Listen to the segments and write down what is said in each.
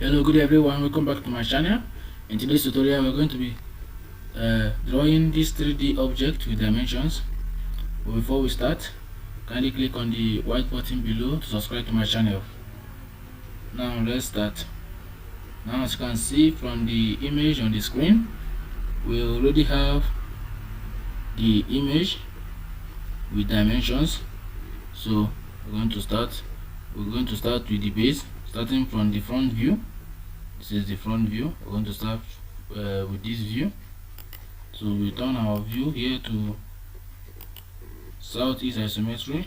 Hello, good everyone, welcome back to my channel. In today's tutorial we're going to be drawing this 3D object with dimensions. But before we start, kindly click on the white button below to subscribe to my channel. Now let's start. Now, as you can see from the image on the screen, we already have the image with dimensions. So we're going to start with the base, starting from the front view. This is the front view. We're going to start with this view. So we turn our view here to southeast isometry.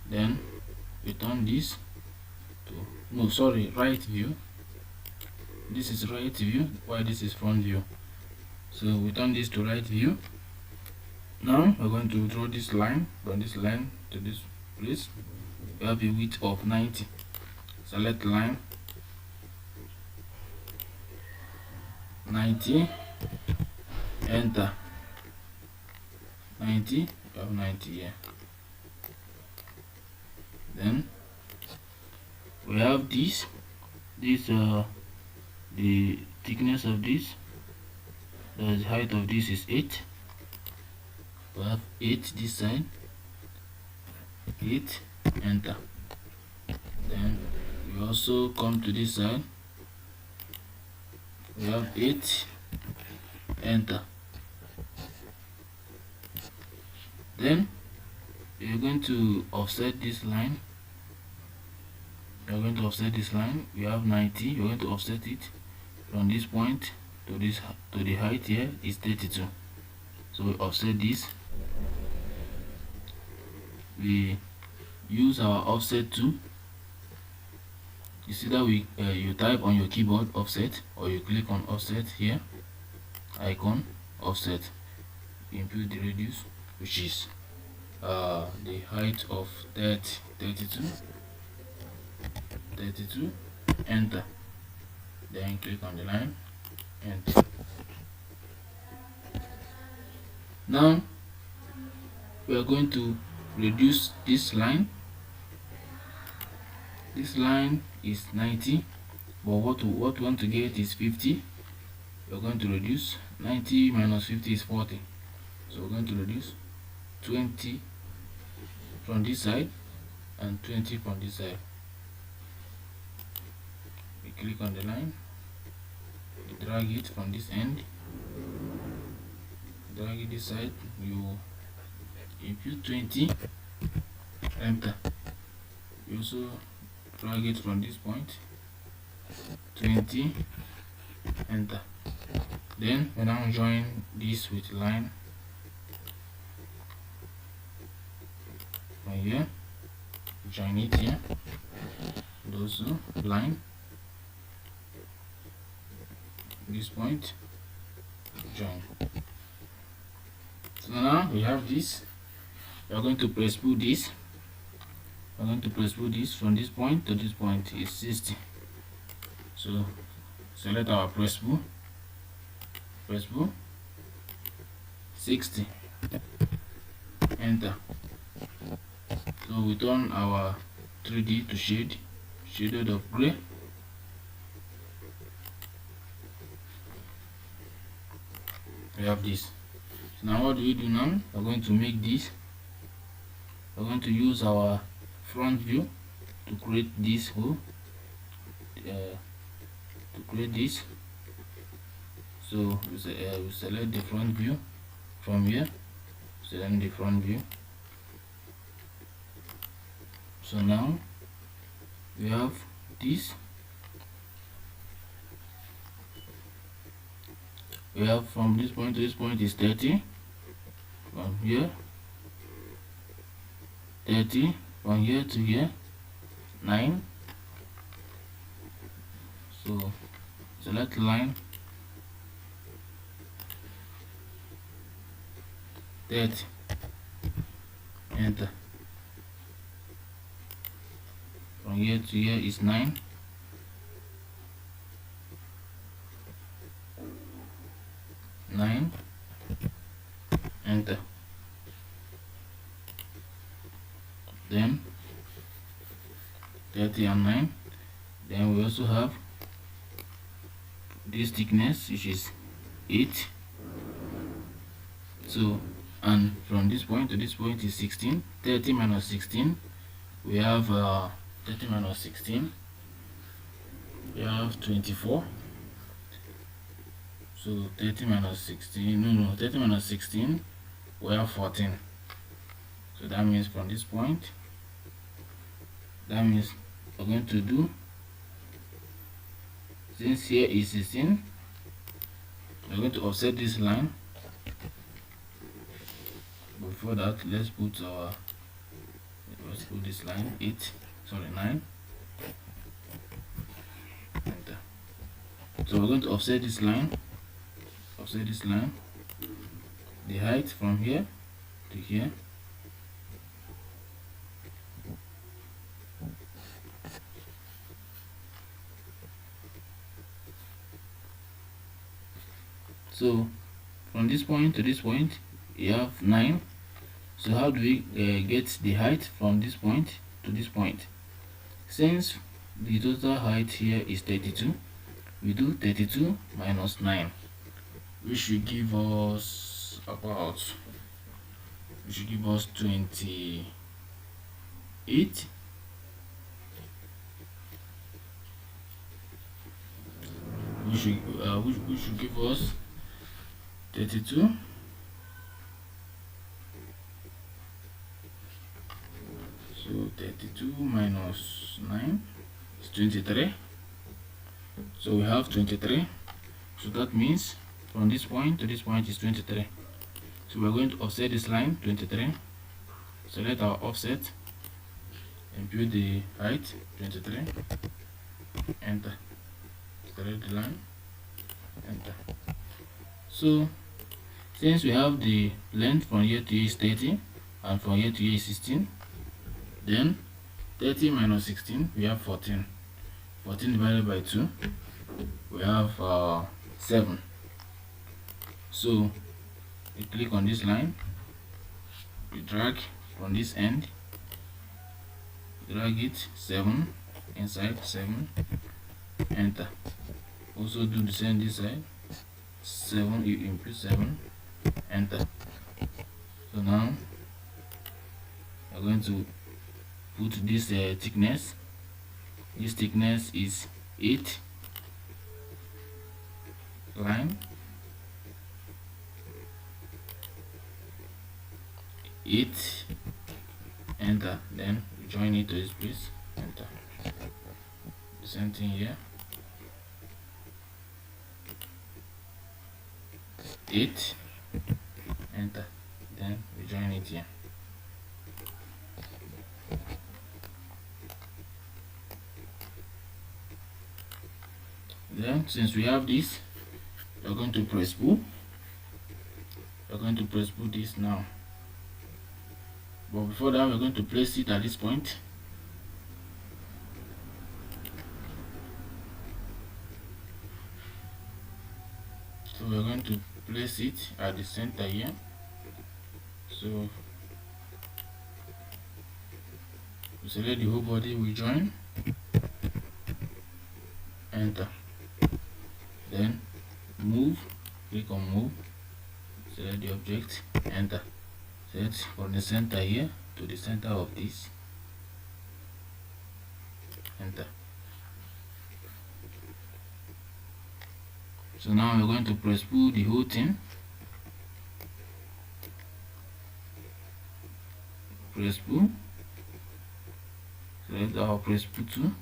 Then we turn this to right view. This is right view, while this is front view. So we turn this to right view. Now we're going to draw this line from this line to this place. We have a width of 90. Select line 90, enter. 90, we have 90 here. Then we have this the thickness of this, the height of this is 8. We have 8 this side, 8, enter. Then we also come to this side, we have 8, enter. Then you're going to offset this line. We have 90. You're going to offset it from this point to the height here is 32. So we offset this. We use our offset tool. You see that you type on your keyboard offset, or you click on offset here, icon offset. You input the radius, which is the height of 32, enter. Then click on the line, enter. Now we are going to reduce this line. This line is 90, but what we want to get is 50. We're going to reduce 90 minus 50 is 40. So we're going to reduce 20 from this side and 20 from this side. We click on the line, we drag it from this end, drag it this side, you input 20, enter. You also drag it from this point, 20, enter. Then we now join this with line from here, join it here, and also line this point, join. So now we have this. We are going to press pull this. We're going to press pull this from this point to this point is 60. So select our press pull, 60, enter. So we turn our 3D to shaded of gray. We have this. So now what do we do now? We're going to make this. We're going to use our front view to create this hole, so we select the front view from here, select the front view. So now we have this. We have from this point to this point is 30, from here 30, from here to here 9. So select line 30, enter. From here to here is 9. Enter. Then 30 and 9. Then we also have this thickness, which is 8. So, and from this point to this point is 16. 30 minus 16, we have 30 minus 16, we have 24. So 30 minus 16, 30 minus 16, we have 14. So that means from this point, that means we're going to do, since here is 16, we're going to offset this line. Before that, let's put this line 9. Enter. So we're going to offset this line, the height from here to here. So from this point to this point, you have 9. So how do we get the height from this point to this point? Since the total height here is 32, we do 32 minus 9, which should give us 28. Which should give us 32. So 32 minus 9 is 23. So we have 23. So that means from this point to this point is 23. So we're going to offset this line 23. Select our offset, input the height 23. Enter. Select the line. Enter. So since we have the length from here to here is 30 and from here to here is 16, then 30 minus 16, we have 14. 14 divided by 2, we have 7. So we click on this line, we drag from this end, drag it 7 inside 7. Enter. Also do the same this side, 7, you input 7. Enter. So now we're going to put this thickness. This thickness is 8 line, 8. Enter. Then join it to this place. Enter. The same thing here, 8. Enter. Then we join it here. Then since we have this, we're going to press pull. We're going to press pull this now. But before that, we're going to place it at this point. So we're going to place it at the center here. So we select the whole body, we join. Enter. Then move, click on move, select the object, enter. Set from the center here to the center of this. Enter. So now we're going to press pull the whole thing. Press pull. Select our press pull tool.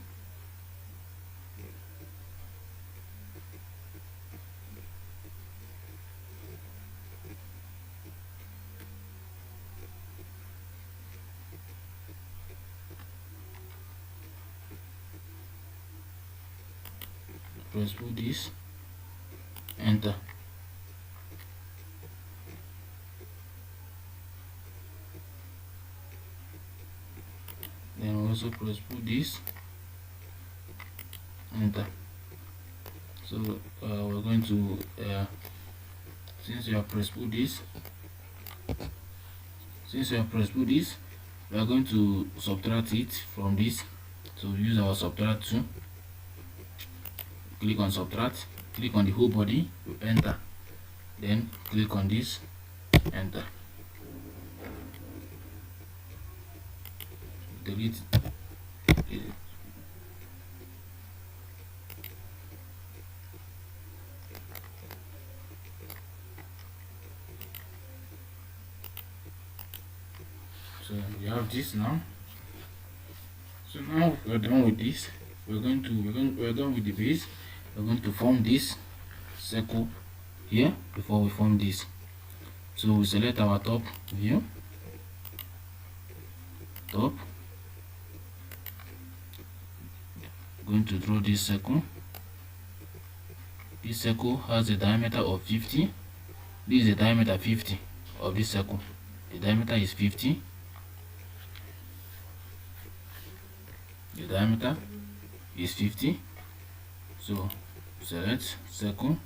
Press pull this. Enter. Then we also press pull this. Enter. So we're going to since you have press pull this, we are going to subtract it from this. So use our subtract tool. click on subtract, click on the whole body, enter, then click on this, enter, delete it. So we have this now. So now we're done with this. We're done with the base. We're going to form this circle here before we form this. So we select our top view, top. Going to draw this circle. This circle has a diameter of 50. This is a diameter 50 of this circle. The diameter is 50. The diameter is 50. So select circle,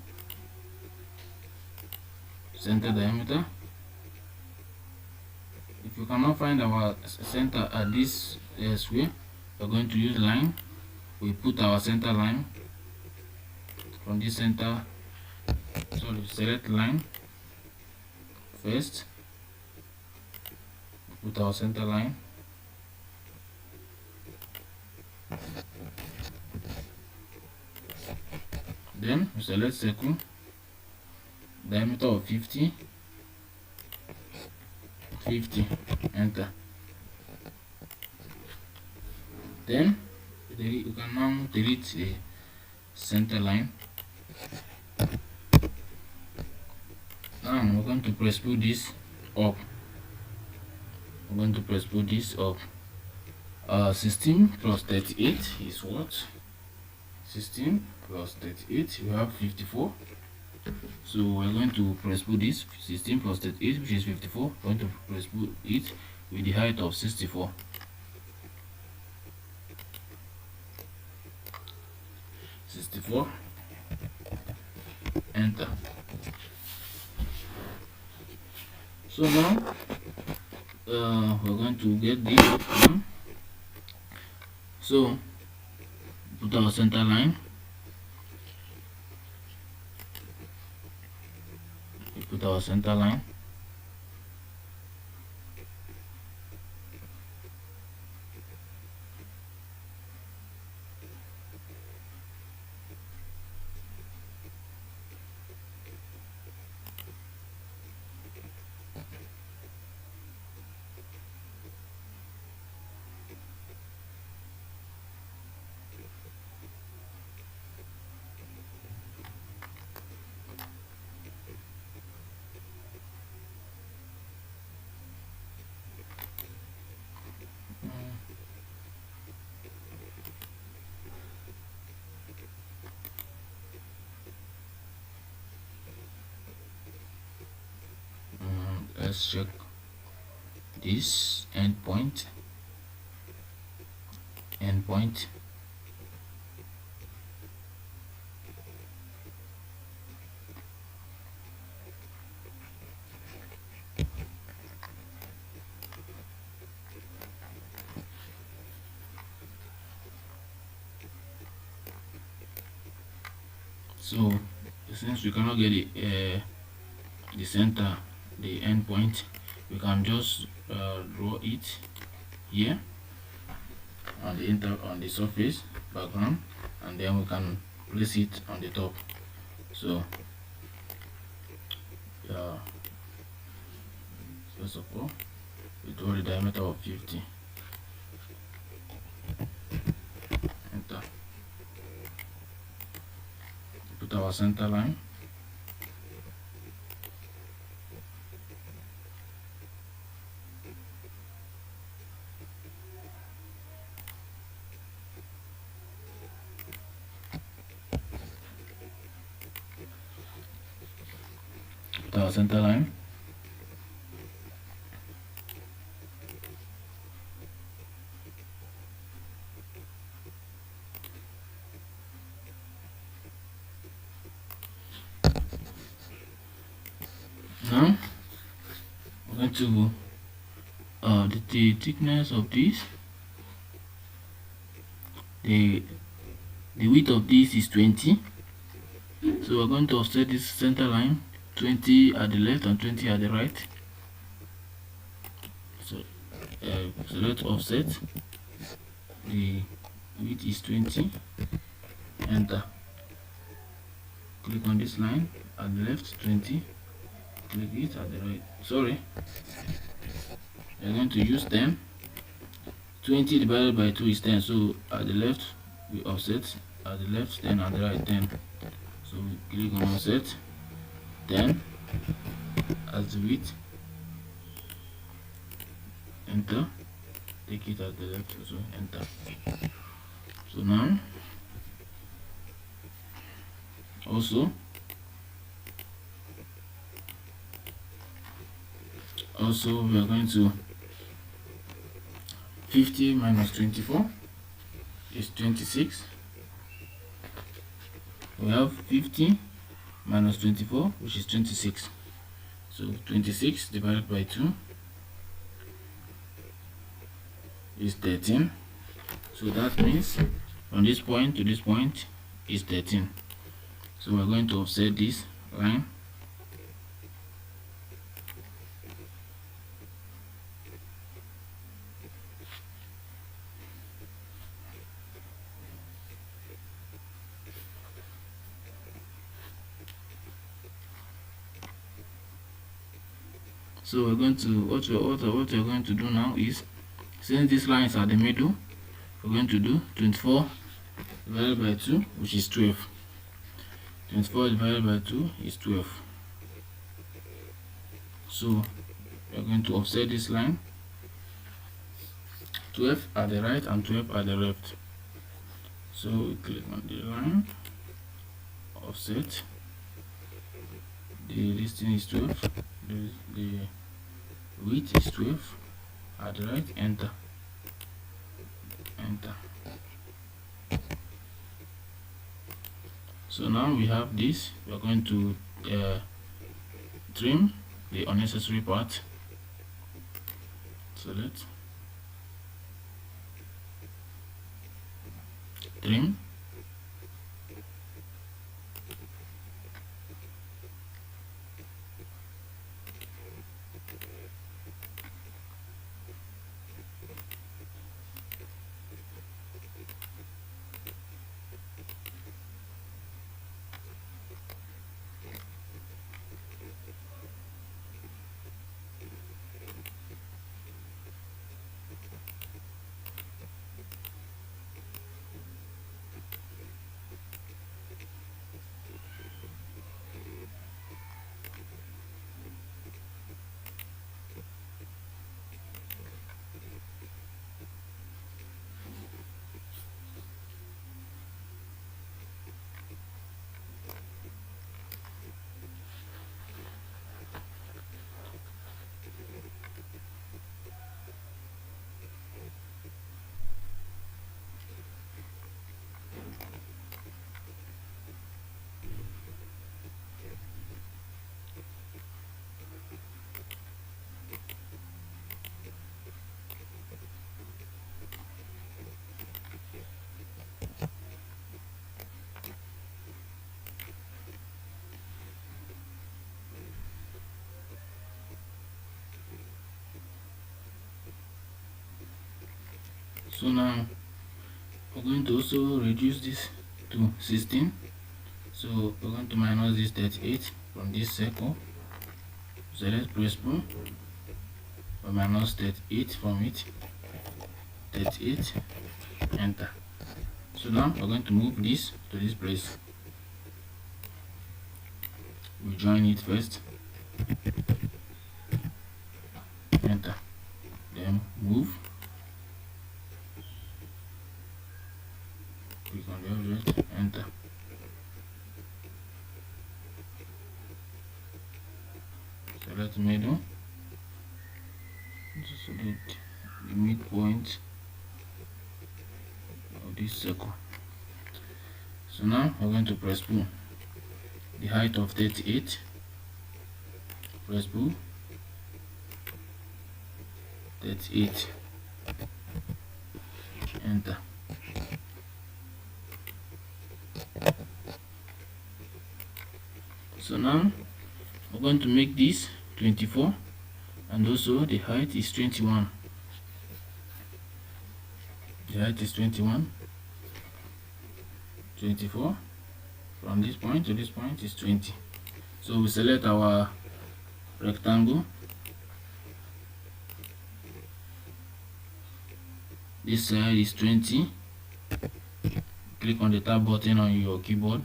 center diameter. If you cannot find our center at this square, we're going to use line. We put our center line from this center. Sorry, select line first, put our center line, then we select circle, diameter of 50, enter. Then you can now delete the center line. Now we're going to Presspull this up. We're going to Presspull this up. 16 plus 38 is what? 16 plus 38, we have 54. So we're going to Presspull this 16 plus 38, which is 54. We're going to Presspull it with the height of 64. Enter. So now we're going to get this one. So put our center line, let's check this endpoint. So since we cannot get the center, the endpoint, we can just draw it here on the surface background, and then we can place it on the top. So first of all, we draw the diameter of 50. Enter. Put our center line. Put our center line. Now we're going to the thickness of this, the The width of this is 20. So we're going to offset this center line 20 at the left and 20 at the right. So let's offset. The width is 20. Enter. Click on this line at the left, 20. Click it at the right. Sorry, we're going to use 10. 20 divided by 2 is 10. So at the left we offset, at the left 10, at the right 10. So we click on offset 10 as the width. Enter. Take it at the left also. Enter. So now also we are going to 50 minus 24 is 26. We have 50 minus 24, which is 26. So 26 divided by 2 is 13. So that means from this point to this point is 13. So we're going to offset this line. So we're going to what we're going to do now is, since these lines are the middle, we're going to do 24 divided by 2, which is 12. 24 divided by 2 is 12. So we're going to offset this line 12 at the right and 12 at the left. So we click on the line, offset. The distance is 12. The width is 12 at the right. Enter. Enter. So now we have this. We are going to trim the unnecessary part. Select, trim. So now we're going to also reduce this to 16. So we're going to minus this 38 from this circle. Select Presspull. We minus 38 from it. 38. Enter. So now we're going to move this to this place. We join it first. Enter. Then move. Click on the object. Enter. Select middle. Select the midpoint of this circle. So now we're going to Presspull. The height of 38. Presspull. 38. Enter. So now we're going to make this 24, and also the height is 21. The height is 21. 24 from this point to this point is 20. So we select our rectangle. This side is 20. Click on the tab button on your keyboard,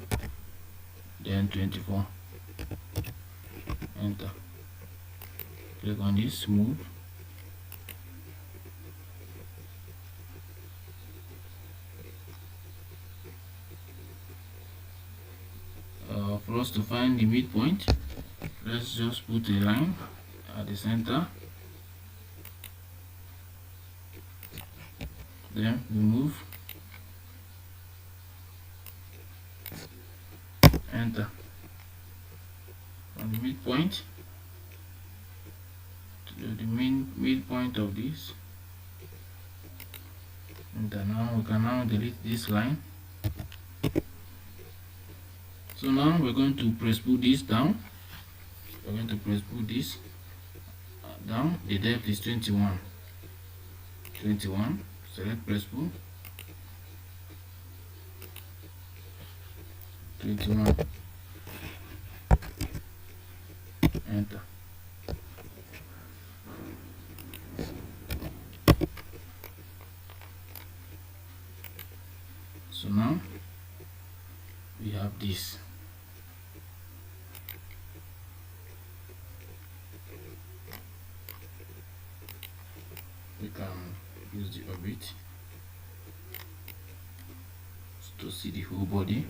then 24. Enter. Click on this, move. For us to find the midpoint, let's just put a line at the center. Then we move. Enter. From the midpoint to the midpoint of this. And now we can now delete this line. So now we're going to press pull this down. We're going to press pull this down. The depth is 21. 21. Select press pull. 21. Enter. So now we have this. We can use the orbit to see the whole body.